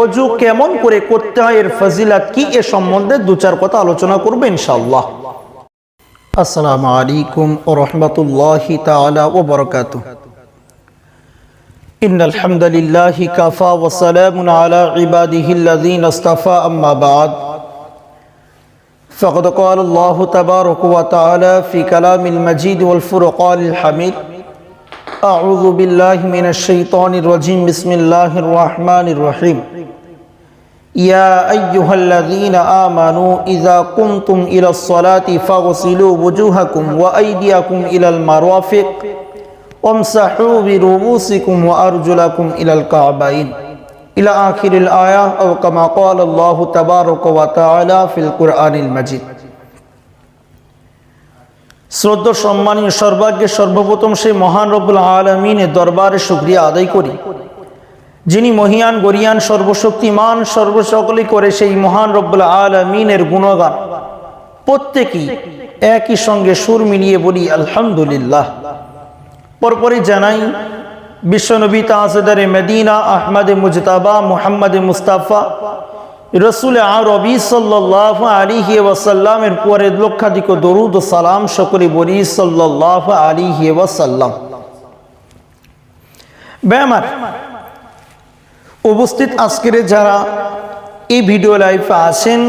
ওযু কেমন করে করতে হয়, এর ফজিলত কি, এ সম্বন্ধে দু চার কথা আলোচনা করব ইনশাআল্লাহ। আসসালামু আলাইকুম ওয়া রাহমাতুল্লাহি তাআলা ওয়া বারাকাতুহু। ইন্নাল হামদালিল্লাহি কাফা ওয়া সালামুন আলা ইবাদিহিল্লাযীনা ইসতাফা, আম্মা বা'দ। فقد قال الله تبارك وتعالى في كلام المجيد والفرقان الحميد: أعوذ بالله من الشيطان الرجيم، بسم الله الرحمن الرحيم. يا أيها الذين آمنوا إذا قمتم إلى الصلاة فاغسلوا وجوهكم وأيديكم إلى المرافق وامسحوا برؤوسكم وأرجلكم إلى الكعبين إلى آخر الآية، أو كما قال الله تبارك وتعالى في القرآن المجيد. শ্রদ্ধা সম্মানীয় সর্বাগ্যে সর্বপ্রথম সেই মহান রব্বুল আলামিনের দরবারে শুকরিয়া আদায় করি, যিনি মহিয়ান গরিয়ান সর্বশক্তিমান সর্বসকলই করে সেই মহান রব্বুল আলামিনের গুণগান প্রত্যেকেই একই সঙ্গে সুর মিলিয়ে বলি আলহামদুলিল্লাহ। পরপরই জানাই বিশ্বনবী তাজদারে মদিনা আহমদে মুজতাবা মুহাম্মদে মুস্তাফা রসুল আরবি সাল্লাল্লাহু আলাইহি ওয়াসাল্লামের পরে লক্ষাধিক দরুদ ও সালাম সকলে বলি সাল্লাল্লাহু আলাইহি ওয়াসাল্লাম। বেমার উপস্থিত আজকের যারা এই ভিডিও লাইভে আছেন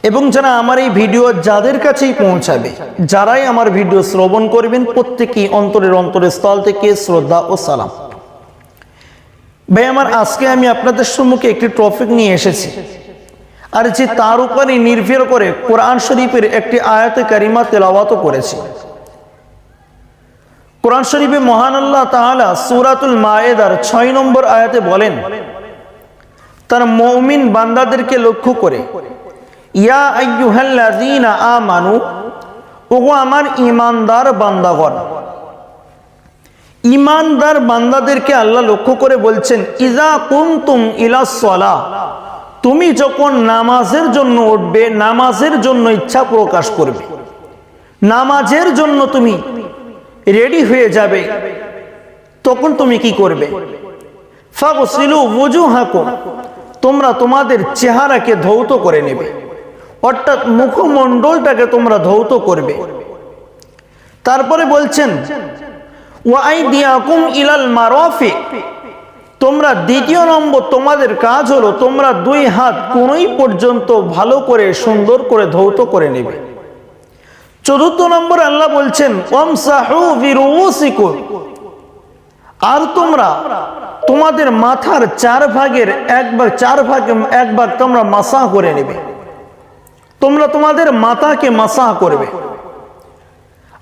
এবং যারা আমার এই ভিডিও যাদের কাছেই পৌঁছাবে, যারাই আমার ভিডিও শ্রবণ করবেন, প্রত্যেকেই অন্তরের স্থল থেকে শ্রদ্ধা ও সালাম। ভাই আমার, আজকে আমি আপনাদের সম্মুখে একটি টপিক নিয়ে এসেছি, আর যে তার উপরে নির্ভর করে কোরআন শরীফের একটি আয়াতে কারিমা তেলাওয়াত করেছি। কোরআন শরীফে মহান আল্লাহ তাআলা সূরাতুল মায়েদার 6 নম্বর আয়াতে বলেন, তার মুমিন বান্দাদেরকে লক্ষ্য করে, ইয়া আইয়ুহাল্লাযীনা আমানু, ওগো আমার ঈমানদার বান্দাগণ। ঈমানদার বান্দাদেরকে আল্লাহ লক্ষ্য করে বলছেন, ইযা কুনতুম ইলাস সালাহ, তুমি যখন নামাজের জন্য উঠবে, নামাজের জন্য ইচ্ছা প্রকাশ করবে, নামাজের জন্য তুমি রেডি হয়ে যাবে, তখন তুমি কি করবে? ফাগসিলু ওযুহাকুম, তোমরা তোমাদের চেহারাকে ধৌত করে নেবে, অর্থাৎ মুখমণ্ডলটাকে তোমরা ধৌত করবে। তারপরে বলছেন ওয়া আইদিয়াকুম ইলাল মারাফিক, তোমরা দ্বিতীয় নম্বর তোমাদের কাজ হলো তোমরা দুই হাত কোনই পর্যন্ত ভালো করে সুন্দর করে ধৌত করে নেবে। চতুর্থ নম্বর আল্লাহ বলছেন ওয়ামসাহু বিরুউসিকুম, আর তোমরা তোমাদের মাথার 4 ভাগের এক ভাগ তোমরা মাসাহ করে নেবে, তোমরা তোমাদের মাথাকে মাসাহ করবে।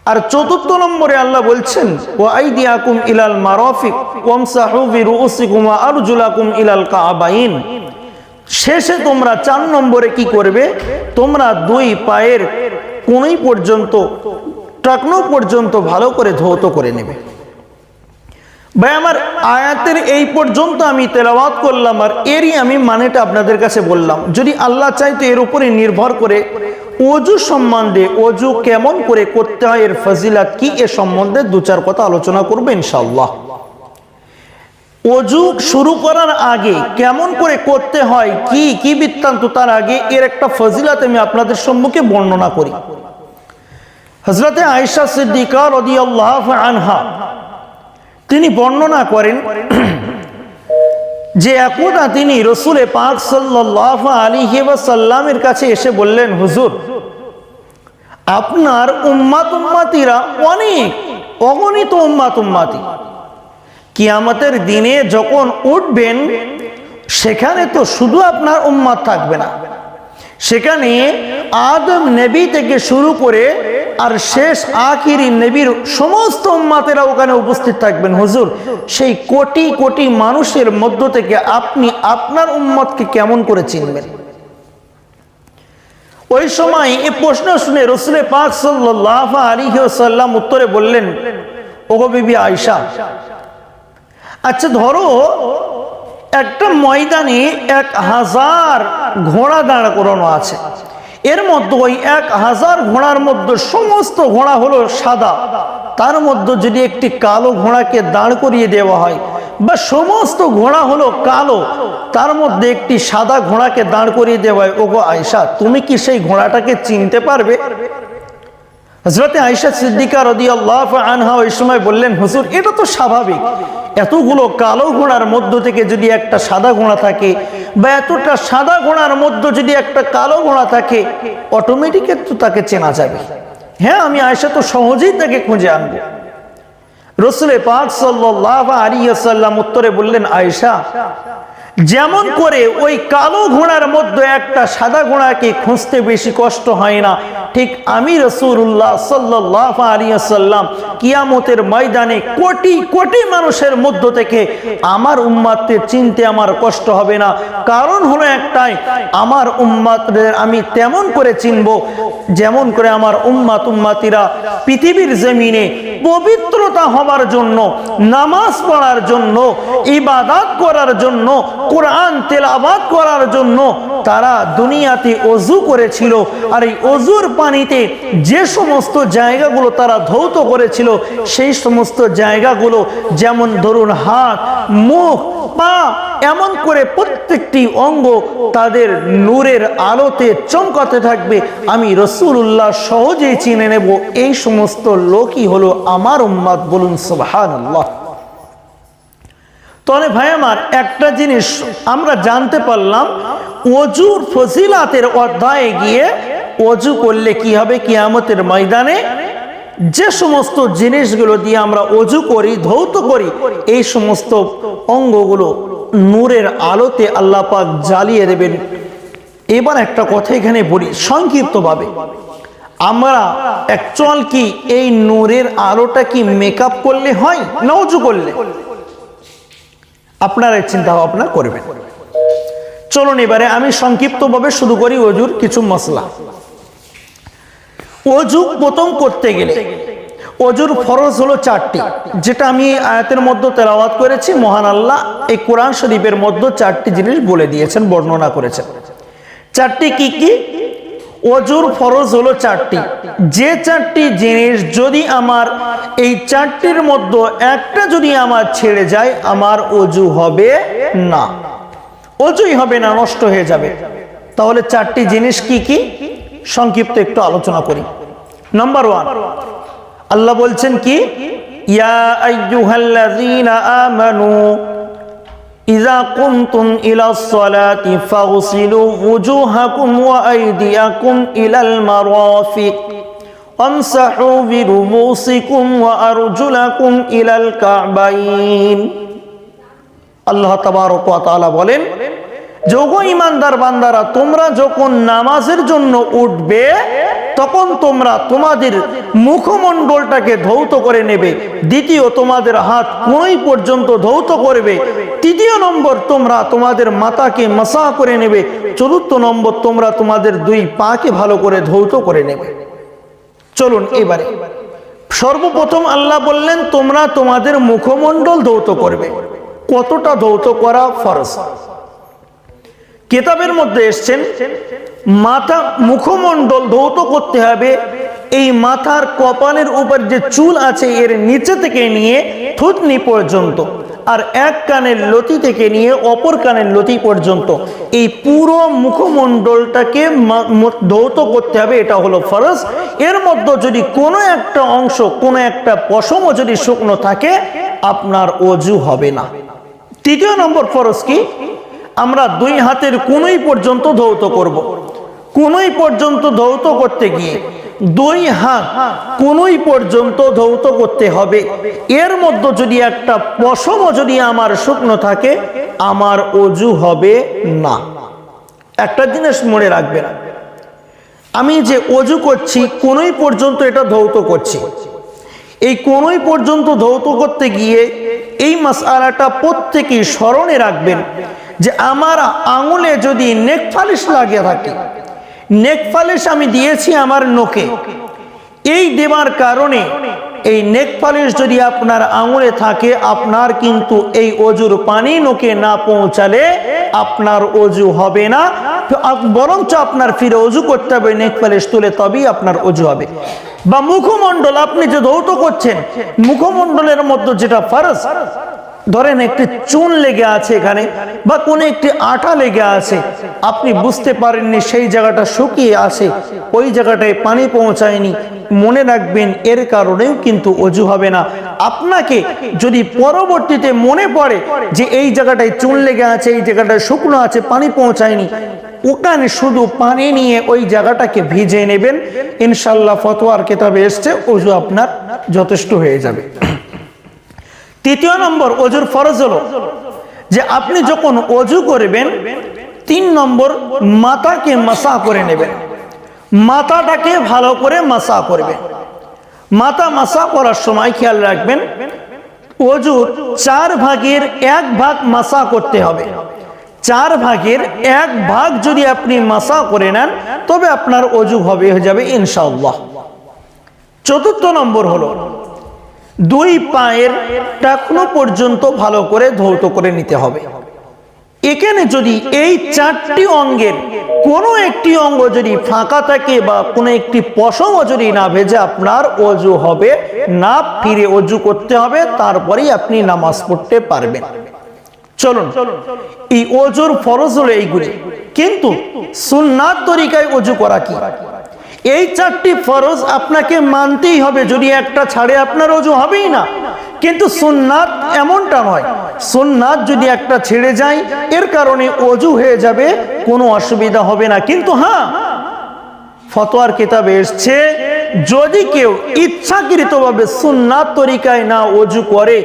আর চতুর্থ নম্বরে আল্লাহ বলছেন ওয়া আইদিয়াকুম ইলাল মারাফিক ওয়ামসাহু বিরুউসিকুম ওয়া আরজুলাকুম ইলাল কাবাইন, শেষে তোমরা 4 নম্বরে কি করবে? তোমরা দুই পায়ের কোনই পর্যন্ত, টাকনো পর্যন্ত ভালো করে ধৌত করে নেবে। ভাই আমার, আয়াতের এই পর্যন্ত আমি তেলাওয়াত করলাম, আর এরই আমি মানেটা আপনাদের কাছে বললাম। যদি আল্লাহ চাইতো এর উপরে নির্ভর করে ওযু সম্বন্ধে, ওযু কেমন করে করতে হয়, এর ফজিলত কি, এ সম্বন্ধে দু চার কথা আলোচনা করবো ইনশাআল্লাহ। ওযু শুরু করার আগে কেমন করে করতে হয়, কি কি বৃত্তান্ত, তার আগে এর একটা ফজিলত আমি আপনাদের সম্মুখে বর্ণনা করি। হযরতে আয়েশা সিদ্দিকা রাদিয়াল্লাহু আনহা তিনি বর্ণনা করেন যে একদা তিনি রাসূল পাক সাল্লাল্লাহু আলাইহি ওয়াসাল্লামের কাছে এসে বললেন, হুজুর, আপনার উম্মতিরা অনেক, অগণিত উম্মতি কিয়ামতের দিনে যখন উঠবেন, সেখানে তো শুধু আপনার উম্মত থাকবে না, সেখানে আদম নবী থেকে শুরু করে আর শেষ আখিরি নবীর সমস্ত উম্মতেরা ওখানে উপস্থিত থাকবেন। হুজুর, সেই কোটি কোটি মানুষের মধ্য থেকে আপনি আপনার উম্মতকে কেমন করে চিনবেন? ওই সময় এই প্রশ্ন শুনে রাসূল পাক সাল্লাল্লাহু আলাইহি ওয়াসাল্লাম উত্তরে বললেন, ওগো বিবি আয়েশা, আচ্ছা ধরো একটা ময়দানে 1000 ঘোড়া দাঁড় করানো আছে, এর মধ্যে ওই 1000 ঘোড়ার মধ্যে সমস্ত ঘোড়া হলো সাদা, তার মধ্যে যদি একটি কালো ঘোড়াকে দাঁড় করিয়ে দেওয়া হয়, বা সমস্ত ঘোড়া হলো কালো, তার মধ্যে একটি সাদা ঘোড়াকে দাঁড় করিয়ে দেওয়া হয়, ওগো আয়েশা তুমি কি সেই ঘোড়াটাকে চিনতে পারবে? হযরতে আয়েশা সিদ্দিকা রাদিয়াল্লাহু আনহা ওই সময় বললেন, হুজুর এটা তো স্বাভাবিক, এতগুলো কালো ঘোড়ার মধ্য থেকে যদি একটা সাদা ঘোড়া থাকে বা এতটা সাদা ঘোড়ার মধ্যে যদি একটা কালো ঘোড়া থাকে, অটোমেটিক তো তাকে চেনা যাবে। হ্যাঁ, আমি আয়েশা তো সহজেই তাকে খুঁজে আনবো। রাসূল পাক সাল্লাল্লাহু আলাইহি ওয়াসাল্লাম উত্তরে বললেন, আয়েশা যেমন করে ওই কালো ঘোড়ার মধ্যে একটা সাদা ঘোড়াকে খুঁজতে বেশি কষ্ট হয় না, ঠিক আমি রাসূলুল্লাহ সাল্লাল্লাহু আলাইহি ওয়াসাল্লাম কিয়ামতের ময়দানে কোটি কোটি মানুষের মধ্য থেকে আমার উম্মতকে চিনতে আমার কষ্ট হবে না। কারণ হলো একটাই, আমার উম্মতদের আমি তেমন করে চিনব যেমন করে আমার উম্মতিরা পৃথিবীর জমিনে পবিত্রতা হবার জন্য, নামাজ পড়ার জন্য, ইবাদত করার জন্য, কোরআন তেলাওয়াত করার জন্য তারা দুনিয়াতে ওযু করেছিল। আর এই ওযুর পানিতে যে সমস্ত জায়গাগুলো তারা ধৌত করেছিল, সেই সমস্ত জায়গাগুলো যেমন ধরুন হাত, মুখ, পা, এমন করে প্রত্যেকটি অঙ্গ তাদের নূরের আলোতে চমকাতে থাকবে। আমি রাসূলুল্লাহ সহজেই চিনে নেব এই সমস্ত লোকই হলো আমার উম্মত। বলুন সুবহানাল্লাহ। তাহলে ভাই আমার, একটা জিনিস আমরা জানতে পারলাম, ওযুর ফজিলাতের অধ্যায়ে গিয়ে ওযু করলে কি হবে কিয়ামতের ময়দানে যে সমস্ত জিনিসগুলো দিয়ে আমরা ওযু করি, ধৌত করি, এই সমস্ত অঙ্গগুলো নূরের আলোতে আল্লাহ পাক জ্বালিয়ে দেবেন। এবার একটা কথা এখানে বলি সংক্ষিপ্তভাবে, আমরা অ্যাকচুয়াল কি এই নূরের আলোটা কি মেকআপ করলে হয় না ওযু করলে? আপনারা চিন্তা ভাবনা করবেন। চলুন এবারে আমি সংক্ষিপ্তভাবে শুরু করি ওযুর কিছু মশলা। ওযু প্রথম করতে গেলে ওযুর ফরজ হলো 4টি, যেটা আমি আয়াতের মধ্যে তেলাওয়াত করেছি। মহান আল্লাহ এই কোরআন শরীফের মধ্যে 4টি জিনিস বলে দিয়েছেন, বর্ণনা করেছেন। 4টি কি কি? ওযুর ফরজ হলো 4টি। যে 4টি জিনিস যদি আমার এই 4টির মধ্যে একটা যদি আমার ছেড়ে যায়, আমার ওযু হবে না, ওযুই হবে না, নষ্ট হয়ে যাবে। তাহলে 4টি জিনিস কি কি সংক্ষিপ্ত একটু আলোচনা করি। নাম্বার 1, আল্লাহ বলছেন কি, ইয়া আইয়ুহাল্লাযীনা আমানু ইযা কুনতুম ইলাস সালাতি ফাগসিলু ওয়ুজুহাকুম ওয়া আইদিয়াকুম ইলাল মারাফিক ওয়ামসাহু বিরুউসিকুম ওয়া আরজুলাকুম ইলাল কা'বাইন। আল্লাহ তাবারক ওয়া তাআলা বলেন, যোগো ঈমানদার বান্দারা, তোমরা যখন নামাজের জন্য উঠবে তখন তোমরা তোমাদের মুখমণ্ডলটাকে ধৌত করে নেবে। দ্বিতীয়, তোমাদের হাত কোঁই পর্যন্ত ধৌত করবে। তৃতীয় নম্বর, তোমরা তোমাদের মাথাকে মাসাহ করে নেবে। চতুর্থ নম্বর, তোমরা তোমাদের 2 পাকে ভালো করে ধৌত করে নেবে। চলুন এবারে সর্বপ্রথম আল্লাহ বললেন তোমরা তোমাদের মুখমণ্ডল ধৌত করবে। কতটা ধৌত করা ফরজ? কিতাবের মধ্যে এসেছেন মাথা মুখমণ্ডল ধৌত করতে হবে এই মাথার কপালের উপর যে চুল আছে এর নিচে থেকে নিয়ে থুতনি পর্যন্ত, আর এক কানের লতি থেকে নিয়ে অপর কানের লতি পর্যন্ত, এই পুরো মুখমণ্ডলটাকে ধৌত করতে হবে। এটা হলো ফরজ। এর মধ্যে যদি কোনো একটা অংশ, কোনো একটা পশমও যদি শুকনো থাকে, আপনার ওযু হবে না। তৃতীয় নম্বর ফরজ কি? আমরা 2 হাতের কোনোই পর্যন্ত ধৌত করব। কোনোই পর্যন্ত ধৌত করতে গিয়ে 2 হাত কোনোই পর্যন্ত ধৌত করতে হবে। এর মধ্যে যদি একটা পশমও যদি আমার শুকনো থাকে, আমার ওযু হবে না। একটা জিনিস মনে রাখবেন, আমি যে ওযু করছি কোনোই পর্যন্ত এটা ধৌত করছি। এই কোনোই পর্যন্ত ধৌত করতে গিয়ে এই মাসআলাটা প্রত্যেকেই স্মরণে রাখবেন যে আমার আঙুলে যদি নেক পালিশ লাগিয়ে থাকে, নেক পালিশ আমি দিয়েছি আমার নখে, এই দেওয়ার কারণে এই নেক পালিশ যদি আপনার আঙুলে থাকে, আপনার কিন্তু এই ওযুর পানি নখে না পৌঁছালে আপনার ওযু হবে না, বরঞ্চ আপনার ফিরে ওযু করতে হবে নেক পালিশ তুলে, তবেই আপনার ওযু হবে। বা মুখমণ্ডল আপনি যে ধৌত করছেন, মুখমণ্ডলের মধ্যে যেটা ফরজ, ধরেন একটি চুন লেগে আছে এখানে বা কোনো একটি আঠা লেগে আছে, আপনি বুঝতে পারেননি, সেই জায়গাটা শুকিয়ে আছে, ওই জায়গাটায় পানি পৌঁছায়নি, মনে রাখবেন এর কারণেও কিন্তু অজু হবে না। আপনাকে যদি পরবর্তীতে মনে পড়ে যে এই জায়গাটায় চুন লেগে আছে, এই জায়গাটায় শুকনো আছে, পানি পৌঁছায়নি, ওখানে শুধু পানি নিয়ে ওই জায়গাটাকে ভিজিয়ে নেবেন, ইনশাল্লাহ ফতোয়ার কিতাবে এসছে অজু আপনার যথেষ্ট হয়ে যাবে। তৃতীয় নম্বর অজুর ফরজ হলো যে আপনি যখন অজু করবেন 3 নম্বর মাথাকে মাসা করে নেবেন, মাথাটাকে ভালো করে মাসা করবেন। মাথা মাসা করার সময় খেয়াল রাখবেন অজুর 4 ভাগের 1 ভাগ মাসা করতে হবে। 4 ভাগের 1 ভাগ যদি আপনি মাসা করে নেন তবে আপনার অজু হয়ে যাবে ইনশাআল্লাহ। চতুর্থ নম্বর হলো 2 পায়ের টাকনো পর্যন্ত ভালো করে ধৌত করে নিতে হবে। এখানে যদি এই 4টি অঙ্গের কোনো একটি অঙ্গ যদি ফাঁকা থাকে বা কোনো একটি পশমও যদি না ভেজে আপনার অজু হবে না, ফিরে অজু করতে হবে, তারপরেই আপনি নামাজ পড়তে পারবেন। চলুন, এই অজুর ফরজ হলো এইগুলি, কিন্তু সুন্নাত তরিকায় অজু করা কি? এই 4টি ফরজ আপনাকে মানতেই হবে, যদি একটা ছাড়ে আপনার অজু হবেই না। কিন্তু সুন্নাত এমনটা নয়, সুন্নাত যদি একটা ছেড়ে যায় এর কারণে অজু হয়ে যাবে, কোনো অসুবিধা হবে না। কিন্তু হ্যাঁ, ফতোয়ার কিতাবে এসছে যদি কেউ ইচ্ছাকৃতভাবে সুন্নাত তরিকায় না অজু করে,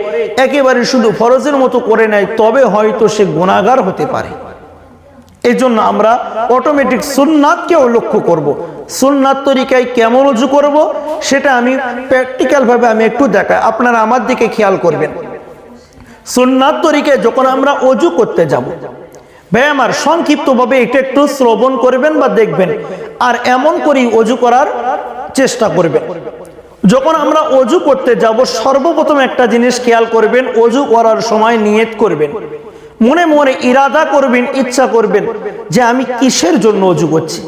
একেবারে শুধু ফরজের মতো করে নেয়, তবে হয়তো সে গুনাহগার হতে পারে। এই জন্য আমরা অটোমেটিক সুন্নাতকেও লক্ষ্য করব। সুন্নাত তরিকায় কেমন অজু করব সেটা আমি প্র্যাকটিক্যাল ভাবে আমি একটু দেখাই, আপনারা আমার দিকে খেয়াল করবেন। সুন্নাত তরিকায় যখন আমরা অজু করতে যাব, ভাই আমার সংক্ষিপ্তভাবে এটা একটু শ্রবণ করবেন বা দেখবেন, আর এমন করেই অজু করার চেষ্টা করবেন। যখন আমরা অজু করতে যাব সর্বপ্রথম একটা জিনিস খেয়াল করবেন, অজু করার সময় নিয়ত করবেন, মনে মনে ইরাদা করবেন, ইচ্ছা করবেন যে আমি কিসের জন্য অজু করছি,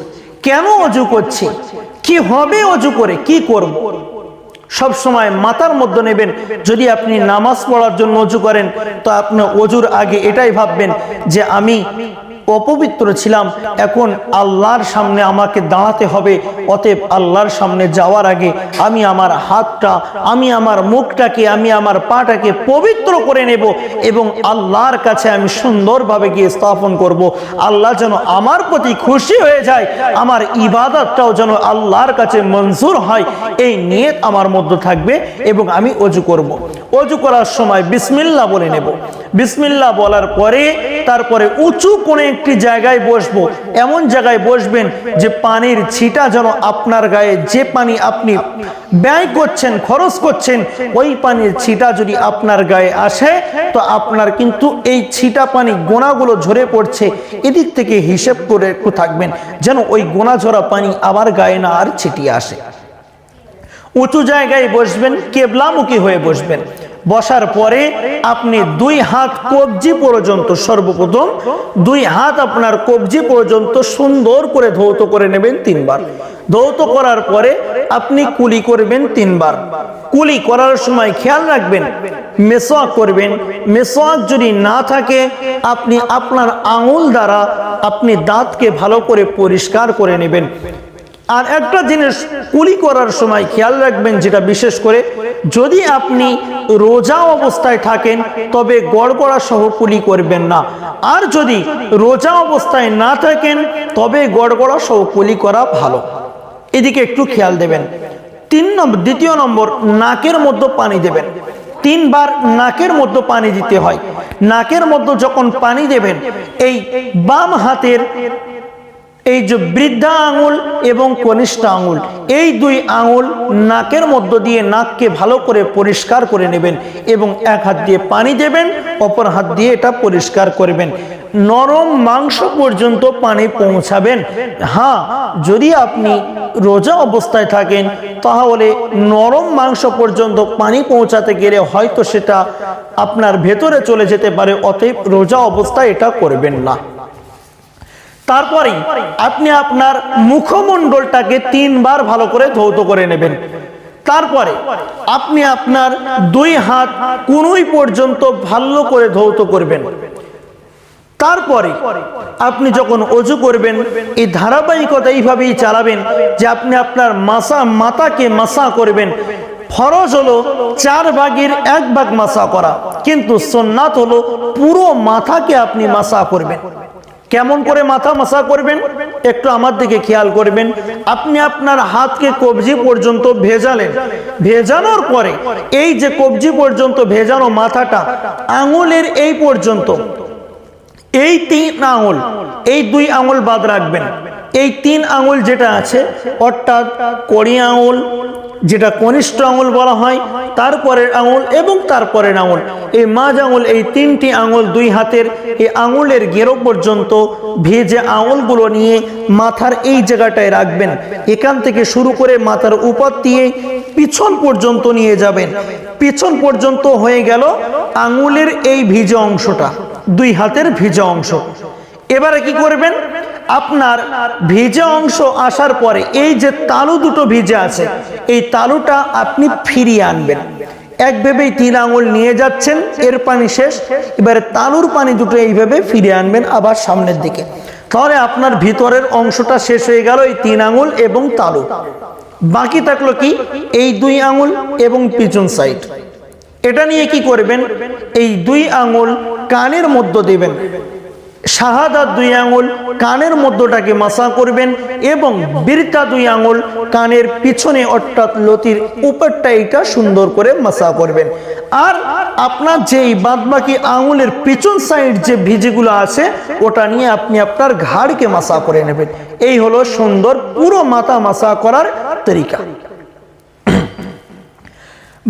কেন অজু করছি, কি হবে অজু করে, কি করব। সব সময় মাথার মধ্যে নেবেন। যদি আপনি নামাজ পড়ার জন্য অজু করেন তো আপনি অজুর আগে এটাই ভাববেন যে আমি অপবিত্র ছিলাম, এখন আল্লাহর সামনে আমাকে দাঁড়াতে হবে, অতএব আল্লাহর সামনে যাওয়ার আগে আমি আমার হাতটা, আমি আমার মুখটাকে, আমি আমার পাটাকে পবিত্র করে নেব এবং আল্লাহর কাছে আমি সুন্দরভাবে গিয়ে স্থাপন করব। আল্লাহ যেন আমার প্রতি খুশি হয়ে যায়, আমার ইবাদতটাও যেন আল্লাহর কাছে মঞ্জুর হয়, এই নিয়ত আমার মধ্যে থাকবে এবং আমি অজু করব। অজু করার সময় বিসমিল্লাহ বলে নেব। বিসমিল্লাহ বলার পরে তারপরে উঁচু কোন একটি জায়গায় বসবো, এমন জায়গায় বসবেন যে পানির ছিটা যেন আপনার গায়ে, যে পানি আপনি ব্যয় করছেন, খরচ করছেন, ওই পানির ছিটা যদি আপনার গায়ে আসে তো আপনার কিন্তু এই ছিটা পানি গোনাগুলো ঝরে পড়ছে, এদিক থেকে হিসেব করে একটু থাকবেন যেন ওই গোনা ঝরা পানি আবার গায়ে না আর ছিটিয়ে আসে। উঁচু জায়গায় বসবেন, কেবলামুখী হয়ে বসবেন। বসার পরে আপনি 2 হাত কবজি পর্যন্ত, সর্বপ্রথম 2 হাত আপনার কবজি পর্যন্ত সুন্দর করে ধৌত করে নেবেন 3 বার। ধৌত করার পরে আপনি কুলি করবেন 3 বার। কুলি করার সময় খেয়াল রাখবেন মেসওয়াক করবেন। মেসওয়াক যদি না থাকে আপনি আপনার আঙুল দ্বারা আপনি দাঁতকে ভালো করে পরিষ্কার করে নেবেন। আর একটা জিনিস কুলি করার সময় খেয়াল রাখবেন, যেটা বিশেষ করে যদি আপনি রোজা অবস্থায় থাকেন তবে গড়গড়া সহ কুলি করবেন না, আর যদি রোজা অবস্থায় না থাকেন তবে গড়গড়া সহ কুলি করা ভালো। এদিকে একটু খেয়াল দেবেন। 3 নম্বর, দ্বিতীয় নম্বর, নাকের মধ্যে পানি দেবেন। 3 বার নাকের মধ্যে পানি দিতে হয়। নাকের মধ্যে যখন পানি দেবেন, এই বাম হাতের এই যে বৃদ্ধা আঙুল এবং কনিষ্ঠ আঙুল, এই 2 আঙুল নাকের মধ্য দিয়ে নাককে ভালো করে পরিষ্কার করে নেবেন এবং এক হাত দিয়ে পানি দেবেন, অপর হাত দিয়ে এটা পরিষ্কার করবেন। নরম মাংস পর্যন্ত পানি পৌঁছাবেন। হ্যাঁ, যদি আপনি রোজা অবস্থায় থাকেন তাহলে নরম মাংস পর্যন্ত পানি পৌঁছাতে গেলে হয়তো সেটা আপনার ভেতরে চলে যেতে পারে, অতএব রোজা অবস্থায় এটা করবেন না। তারপরে আপনি আপনার মুখমণ্ডলটাকে 3 বার ভালো করে ধৌত করে নেবেন। তারপরে আপনি আপনার দুই হাত কোনোই পর্যন্ত ভালো করে ধৌত করবেন। তারপরে আপনি যখন অজু করবেন এই ধারাবাহিকতা এইভাবেই চালাবেন যে আপনি আপনার মাথাকে মাসা করবেন। ফরজ হলো 4 ভাগের 1 ভাগ মাসা করা, কিন্তু সুন্নাত হলো পুরো মাথাকে আপনি মাসা করবেন। কেমন করে মাথা মাসা করবেন একটু আমার দিকে খেয়াল করবেন। আপনি আপনার হাতকে কবজি পর্যন্ত ভেজালেন, ভেজানোর পরে এই যে কবজি পর্যন্ত ভেজানো মাথাটা আঙুলের এই পর্যন্ত, এই 3 আঙুল, এই 2 আঙুল বাদ রাখবেন। এই 3 আঙুল যেটা আছে অর্থাৎ কড়ি আঙুল যেটা কনিষ্ঠ আঙুল বলা হয়, তারপরের আঙুল এবং তারপরের আঙুল, এই মাঝ আঙুল, এই 3টি আঙুল 2 হাতের এই আঙুলের গেরো পর্যন্ত ভেজে আঙুলগুলো নিয়ে মাথার এই জায়গাটায় রাখবেন। এখান থেকে শুরু করে মাথার উপর দিয়ে পিছন পর্যন্ত নিয়ে যাবেন। পিছন পর্যন্ত হয়ে গেল আঙুলের এই ভিজে অংশটা, 2 হাতের ভিজে অংশ। এবারে কি করবেন, আপনার ভিজে অংশ আসার পরে এই যে তালু দুটো ভিজে আছে এই তালুটা আপনি ফিরিয়ে আনবেন। একভাবেই 3 আঙুল নিয়ে যাচ্ছেন, এর পানি শেষ, এবারে তালুর পানি দুটো এইভাবে ফিরিয়ে আনবেন আবার সামনের দিকে। তাহলে আপনার ভিতরের অংশটা শেষ হয়ে গেল এই 3 আঙুল এবং তালু। বাকি থাকলো কি এই 2 আঙুল এবং পিছন সাইড। এটা নিয়ে কি করবেন, এই 2 আঙুল কানের মধ্যে দিবেন, শাহাদাত 2 আঙুল কানের মধ্যটাকে মাসা করবেন এবং বিরতা 2 আঙুল কানের পিছনে অর্থাৎ লতির উপরটা এটা সুন্দর করে মাসা করবেন। আর আপনার যেই বাদবাকি আঙুলের পিছন সাইড যে ভিজিগুলো আছে ওটা নিয়ে আপনি আপনার ঘাড়কে মাসা করে নেবেন। এই হলো সুন্দর পুরো মাথা মাসা করার তরিকা।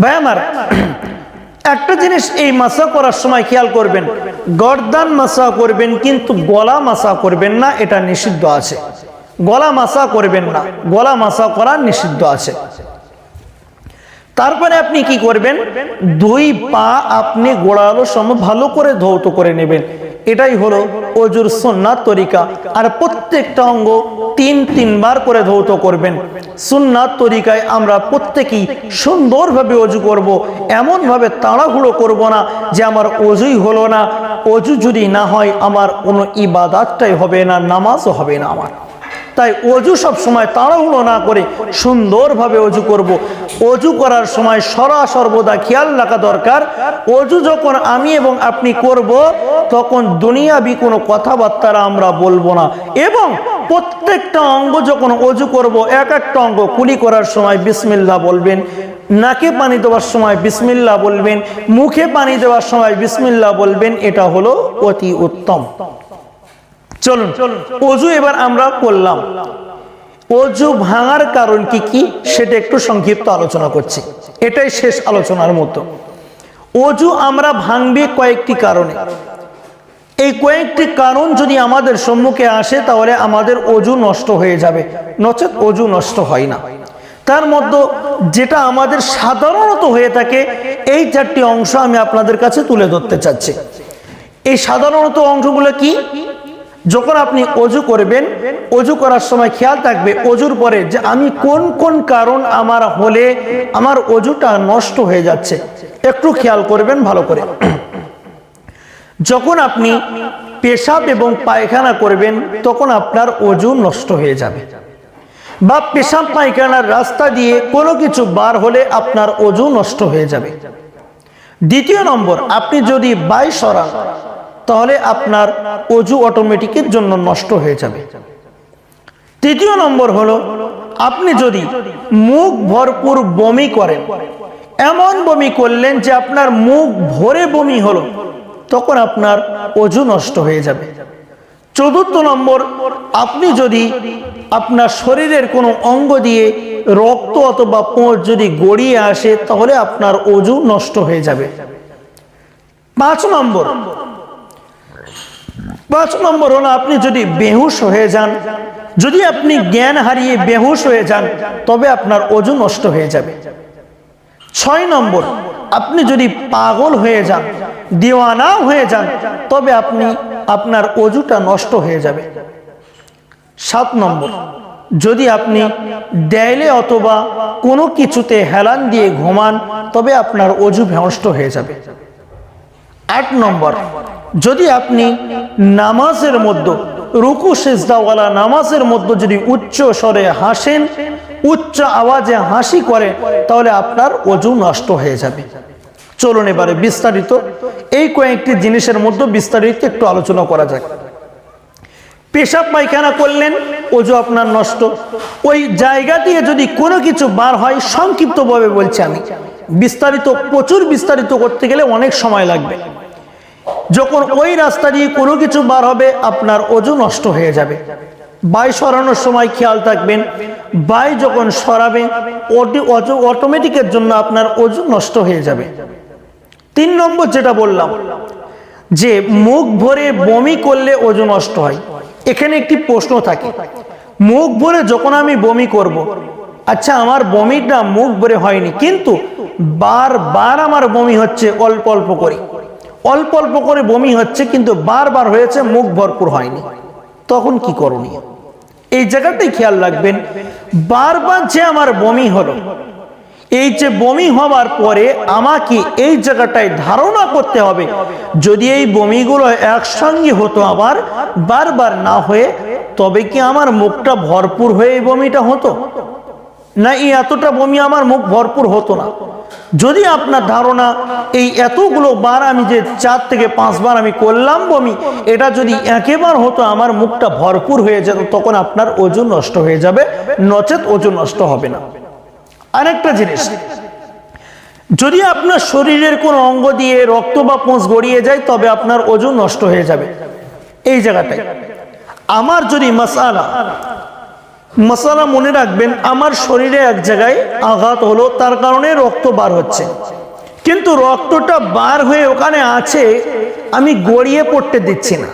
ভাই আমার, একটা জিনিস এই মাসা করার সময় খেয়াল করবেন, গর্দান মাসা করবেন কিন্তু গলা মাসা করবেন না, এটা নিষিদ্ধ আছে। গলা মাসা করবেন না, গলা মাসা করা নিষিদ্ধ আছে। তারপরে আপনি কি করবেন, 2 পা আপনি গোড়ালো সম ভালো করে ধৌত করে নেবেন। এটাই হলো অজুর সুন্নাত তরিকা। আর প্রত্যেকটা অঙ্গ 3 বার করে ধৌত করবেন। সুন্নাত তরিকায় আমরা প্রত্যেকেই সুন্দরভাবে অজু করব, এমনভাবে তাড়াহুড়ো করব না যে আমার অজুই হলো না। অজু যদি না হয় আমার কোনো ইবাদতটাই হবে না, নামাজও হবে না আমার। তাই অজু সব সময় তাড়াহুড়ো না করে সুন্দরভাবে অজু করব। অজু করার সময় সর্বদা খেয়াল রাখা দরকার, অজু যখন আমি এবং আপনি করব তখন দুনিয়াবি কোনো কথাবার্তা আমরা বলবো না। এবং প্রত্যেকটা অঙ্গ যখন অজু করব, এক একটা অঙ্গ কুলি করার সময় বিসমিল্লাহ বলবেন, নাকে পানি দেওয়ার সময় বিসমিল্লাহ বলবেন, মুখে পানি দেওয়ার সময় বিসমিল্লাহ বলবেন। এটা হলো অতি উত্তম। চলুন অজু এবার আমরা করলাম। অজু ভাঙার কারণ কি কি সেটা একটু সংক্ষিপ্ত আলোচনা করছি, এটাই শেষ আলোচনার মতো। অজু আমরা ভাঙবে কয়েকটি কারণে। এই কয়েকটি কারণ যদি আমাদের সম্মুখে আসে তাহলে আমাদের অজু নষ্ট হয়ে যাবে, নচেৎ অজু নষ্ট হয় না। তার মধ্যে যেটা আমাদের সাধারণত হয়ে থাকে এই 4টি অংশ আমি আপনাদের কাছে তুলে ধরতে চাচ্ছি। এই সাধারণত অংশগুলো কি, যখন আপনি অজু করবেন, অজু করার সময় খেয়াল থাকবে অজুর পরে যে আমি কোন কোন কারণ আমার হলে আমার অজুটা নষ্ট হয়ে যাচ্ছে, একটু খেয়াল করবেন ভালো করে। যখন আপনি পেশাব এবং পায়খানা করবেন তখন আপনার অজু নষ্ট হয়ে যাবে, বা পেশাব পায়খানার রাস্তা দিয়ে কোনো কিছু বার হলে আপনার অজু নষ্ট হয়ে যাবে। দ্বিতীয় নম্বর, আপনি যদি বাই সরান তাহলে আপনার অজু অটোমেটিকের জন্য নষ্ট হয়ে যাবে। তৃতীয় নম্বর হলো আপনি যদি মুখ ভরপুর বমি করেন, এমন বমি করলেন যে আপনার মুখ ভরে বমি হলো, তখন আপনার অজু নষ্ট হয়ে যাবে। চতুর্থ নম্বর, আপনি যদি আপনার শরীরের কোনো অঙ্গ দিয়ে রক্ত অথবা পোঁছ যদি গড়িয়ে আসে তাহলে আপনার অজু নষ্ট হয়ে যাবে। 5 নম্বর হলো আপনি যদি বেহুশ হয়ে যান, যদি আপনি জ্ঞান হারিয়ে বেহুশ হয়ে যান তবে আপনার অজু নষ্ট হয়ে যাবে। 6 নম্বর, আপনি যদি পাগল হয়ে যান, দিওয়ানা হয়ে যান তবে আপনার অজুটা নষ্ট হয়ে যাবে। 7 নম্বর, যদি আপনি দেয়ালে অথবা কোনো কিছুতে হেলান দিয়ে ঘুমান তবে আপনার অজু নষ্ট হয়ে যাবে। 8 নম্বর, যদি আপনি নামাজের মধ্যে রুকু সিজদাওয়ালা নামাজের মধ্যে যদি উচ্চ স্বরে হাসেন, উচ্চ আওয়াজে হাসি করে, তাহলে আপনার অজু নষ্ট হয়ে যাবে। চলুন এবারে বিস্তারিত এই কয়েকটি জিনিসের মধ্যে বিস্তারিত একটু আলোচনা করা যাক। পেশাব পায়খানা করলেন, অজু আপনার নষ্ট। ওই জায়গা দিয়ে যদি কোনো কিছু বার হয়, সংক্ষিপ্তভাবে বলছি আমি, বিস্তারিত প্রচুর বিস্তারিত করতে গেলে অনেক সময় লাগবে। যখন ওই রাস্তা দিয়ে কোনো কিছু বার হবে আপনার অজু নষ্ট হয়ে যাবে। বাই সরানোর সময় খেয়াল থাকবেন, বাই যখন সরাবে অটোমেটিকের জন্য আপনার অজু নষ্ট হয়ে যাবে। 3 নম্বর যেটা বললাম যে মুখ ভরে বমি করলে অজু নষ্ট হয়। এখানে একটি প্রশ্ন থাকে, মুখ ভরে যখন আমি বমি করব, আচ্ছা আমার বমিটা মুখ ভরে হয়নি, কিন্তু বারবার আমার বমি হচ্ছে, অল্প অল্প করে অল্প অল্প করে বমি হচ্ছে, কিন্তু বারবার হয়েছে, মুখ ভরপুর হয়নি, তখন কি করণীয়? এই জায়গাটাই খেয়াল রাখবেন। বারবার যে আমার বমি হলো, এই যে বমি হওয়ার পরে আমাকে এই জায়গাটায় ধারণা করতে হবে, যদি এই বমিগুলো একসঙ্গে হতো আবার বারবার না হয়ে, তবে কি আমার মুখটা ভরপুর হয়ে এই বমিটা হতো, না এই এতটা বমি আমার মুখ ভরপুর হতো না। যদি আপনার ধারণা এই এতগুলো বার আমি যে 4 থেকে 5 বার আমি করলাম বমি, এটা যদি একেবার হতো আমার মুখটা ভরপুর হয়ে যেত, তখন আপনার অজু নষ্ট হয়ে যাবে, নচেত অজু নষ্ট হবে না। আরেকটা জিনিস, যদি আপনার শরীরের কোন অঙ্গ দিয়ে রক্ত বা পোঁছ গড়িয়ে যায় তবে আপনার অজু নষ্ট হয়ে যাবে। এই জায়গাটায় আমার যদি মাসালা মনে রাখবেন, আমার শরীরে এক জায়গায় আঘাত হলো, তার কারণে রক্ত বার হচ্ছে, কিন্তু রক্তটা বার হয়ে ওখানে আছে, আমি গড়িয়ে পড়তে দিচ্ছি না।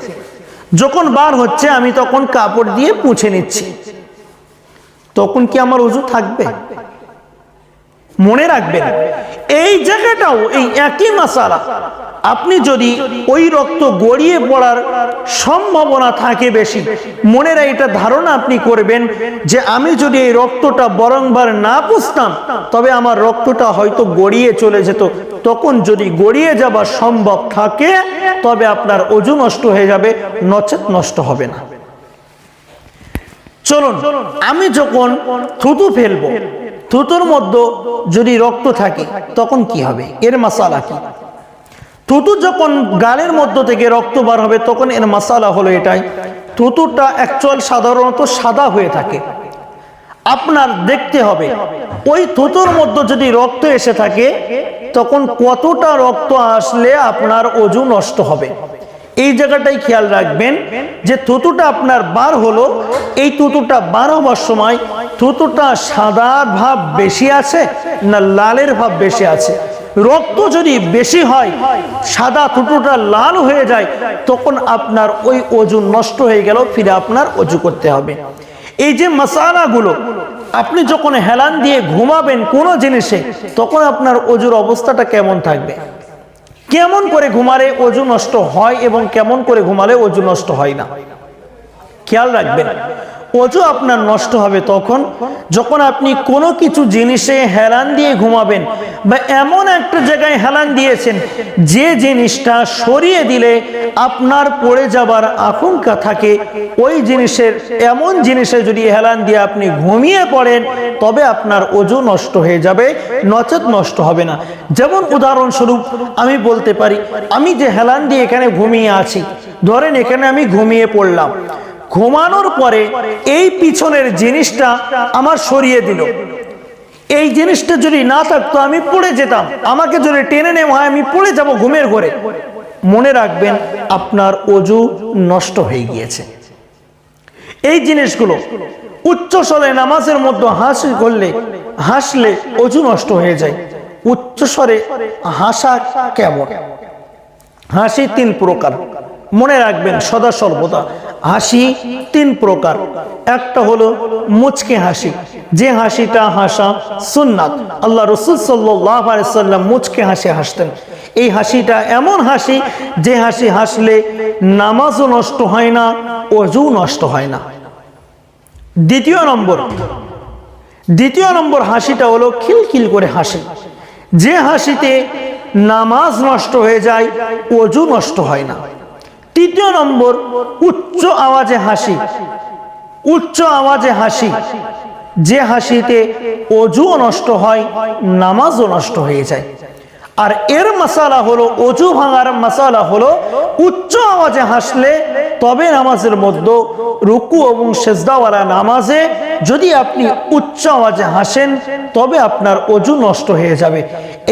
যখন বার হচ্ছে আমি তখন কাপড় দিয়ে মুছে নিচ্ছি, তখন কি আমার অজু থাকবে? মনে রাখবেন এই জায়গাটাও এই একই মাসালা। আপনি যদি ওই রক্ত গড়িয়ে পড়ার সম্ভাবনা থাকে বেশি, মনের এটা ধারণা আপনি করবেন যে আমি যদি এই রক্তটা বরংবার না পুছতাম তবে আমার রক্তটা হয়তো গড়িয়ে চলে যেত, তখন যদি গড়িয়ে যাবার সম্ভব থাকে তবে আপনার অজু নষ্ট হয়ে যাবে, নচেত নষ্ট হবে না। চলুন, আমি যখন থুতু ফেলবো, থুতুর মধ্যে যদি রক্ত থাকে তখন কি হবে? এর মাসালা কি? থুতু যখন গালের মধ্য থেকে রক্ত বার হবে তখন এর মাসালা হলো এটাই, থুতুটা অ্যাকচুয়াল সাধারণত সাদা হয়ে থাকে। আপনার দেখতে হবে ওই থুতুর মধ্যে যদি রক্ত এসে থাকে তখন কতটা রক্ত আসলে আপনার অজু নষ্ট হবে। এই জায়গাটাই খেয়াল রাখবেন যে থুতুটা আপনার বার হলো, এই থুতুটা বার হওয়ার সময় থুতুটা সাদার ভাব বেশি আছে না লালের ভাব বেশি আছে। রক্ত যদি বেশি হয়, সাদা থুতুটা লাল হয়ে যায়, তখন আপনার ওই অজু নষ্ট হয়ে গেল, ফিরে আপনার অজু করতে হবে। এই যে মাসালাগুলো আপনি যখন হেলান দিয়ে ঘুমাবেন কোনো জিনিসে, তখন আপনার অজুর অবস্থাটা কেমন থাকবে, কেমন করে ঘুমালে অজু নষ্ট হয় এবং কেমন করে ঘুমালে অজু নষ্ট হয় না, খেয়াল রাখবেন। অজু আপনার নষ্ট হবে তখন যখন আপনি কোনো কিছু জিনিসে হেলান দিয়ে ঘুমাবেন, বা এমন একটা জায়গায় হেলান দিয়েছেন যে জিনিসটা সরিয়ে দিলে আপনার পড়ে যাবার আশঙ্কা থাকে, ওই জিনিসের এমন জিনিসে যদি হেলান দিয়ে আপনি ঘুমিয়ে পড়েন তবে আপনার অজু নষ্ট হয়ে যাবে, নচেত নষ্ট হবে না। যেমন উদাহরণস্বরূপ আমি বলতে পারি, আমি যে হেলান দিয়ে এখানে ঘুমিয়ে আছি, ধরেন এখানে আমি ঘুমিয়ে পড়লাম, ঘুমানোর পরে এই পিছনের জিনিসটা আমার সরিয়ে দিল, এই জিনিসটা যদি না থাকতো আমি পড়ে যেতাম, আমাকে যদি টেনে নেওয়া হয় আমি পড়ে যাব ঘুমের ঘরে, মনে রাখবেন আপনার অজু নষ্ট হয়ে গিয়েছে। এই জিনিসগুলো উচ্চ স্বরে নামাজের মধ্যে হাসলে অজু নষ্ট হয়ে যায়। উচ্চ স্বরে হাসা কেমন? হাসি 3 প্রকার, মনে রাখবেন সদা সর্বদা। হাসি 3 প্রকার। একটা হলো মুচকে হাসি, যে হাসিটা হাসা সুন্নাত। আল্লাহ রাসূল সাল্লাল্লাহু আলাইহি ওয়াসাল্লাম মুচকে হাসি হাসতেন। এই হাসিটা এমন হাসি যে হাসি হাসলে নামাজও নষ্ট হয় না, ওযু নষ্ট হয় না। দ্বিতীয় নম্বর হাসিটা হলো খিলখিল করে হাসি, যে হাসিতে নামাজ নষ্ট হয়ে যায়, ওযু নষ্ট হয় না। তৃতীয় নম্বর উচ্চ আওয়াজে হাসি, যে হাসিতে ওযুও নষ্ট হয়, নামাজও নষ্ট হয়ে যায়। আর এর মাসালা হলো, ওযু ভাঙার মাসালা হলো উচ্চ আওয়াজে হাসলে তবে নামাজের মধ্যে রুকু এবং সেজদাওয়ালা নামাজে যদি আপনি উচ্চ আওয়াজে হাসেন তবে আপনার ওযু নষ্ট হয়ে যাবে।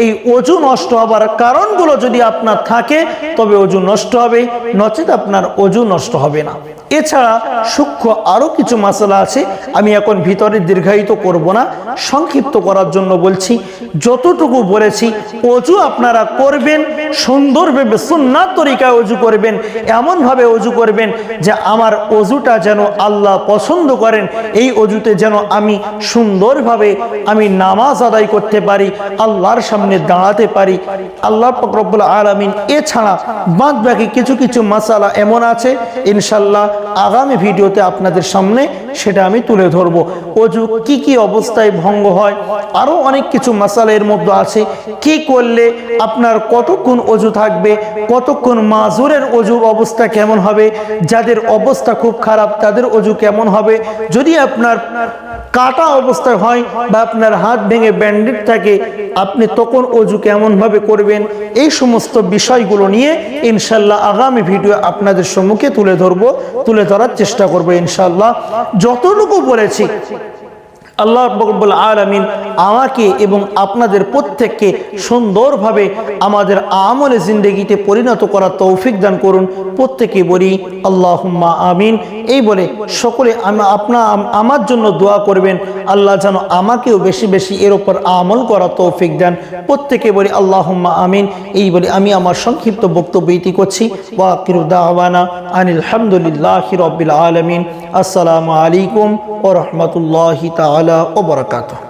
এই ওযু নষ্ট হবার কারণগুলো যদি আপনার থাকে তবে ওযু নষ্ট হবে, নচেত আপনার ওযু নষ্ট হবে না। এছাড়া সূক্ষ্ম আরো কিছু মাসালা আছে, আমি এখন ভিতরে দীর্ঘায়িত করব না, সংক্ষিপ্ত করার জন্য বলছি। যতটুকু বলেছি, ওযু আপনারা করবেন সুন্দরভাবে, সুন্নাত তরিকায় ওযু করবেন, এমন ভাবে ওযু করবেন যে আমার ওযুটা যেন আল্লাহ পছন্দ করেন, এই ওযুতে যেন আমি সুন্দরভাবে আমি নামাজ আদায় করতে পারি, আল্লাহর সামনে দাঁড়াতে পারি, আল্লাহ পাক রব্বুল আলামিন। এছাড়া বাদ বাকি কিছু কিছু মাসালা এমন আছে, ইনশাল্লাহ আগামী ভিডিওতে আপনাদের সামনে সেটা আমি তুলে ধরব। ওযু কি কি অবস্থায় ভঙ্গ হয়, আরো অনেক কিছু মাসালা এর মধ্যে আছে, কি করলে আপনার কতক্ষণ ওযু থাকবে, কতক্ষণ মাজুরের ওযুর অবস্থা কেমন হবে, যাদের অবস্থা খুব খারাপ তাদের ওযু কেমন হবে, যদি আপনার কাটা অবস্থায় হয় বা আপনার হাত ভেঙে ব্যান্ডেজ থাকে, আপনি তখন ওযু কেমন ভাবে করবেন, এই সমস্ত বিষয়গুলো নিয়ে ইনশাল্লাহ আগামী ভিডিও আপনাদের সম্মুখে তুলে ধরার চেষ্টা করব ইনশাল্লাহ। যতটুকু বলেছি আল্লাহ রাব্বুল আলামিন আমাকে এবং আপনাদের প্রত্যেককে সুন্দরভাবে আমাদের আমলে জিন্দেগিতে পরিণত করার তৌফিক দান করুন। প্রত্যেকে বলি আল্লাহুম্মা আমিন। এই বলে সকলে আমার জন্য দোয়া করবেন, আল্লাহ যেন আমাকেও বেশি বেশি এর উপর আমল করার তৌফিক দেন। প্রত্যেকে বলি আল্লাহুম্মা আমিন। এই বলে আমি আমার সংক্ষিপ্ত বক্তব্য ইতি করছি। ওয়া আখিরু দাওয়ানা আনিল হামদুলিল্লাহি রাব্বিল আলামিন। আসসালামু আলাইকুম ওয়া রাহমাতুল্লাহি তাআলা ওয়া বারাকাতুহু।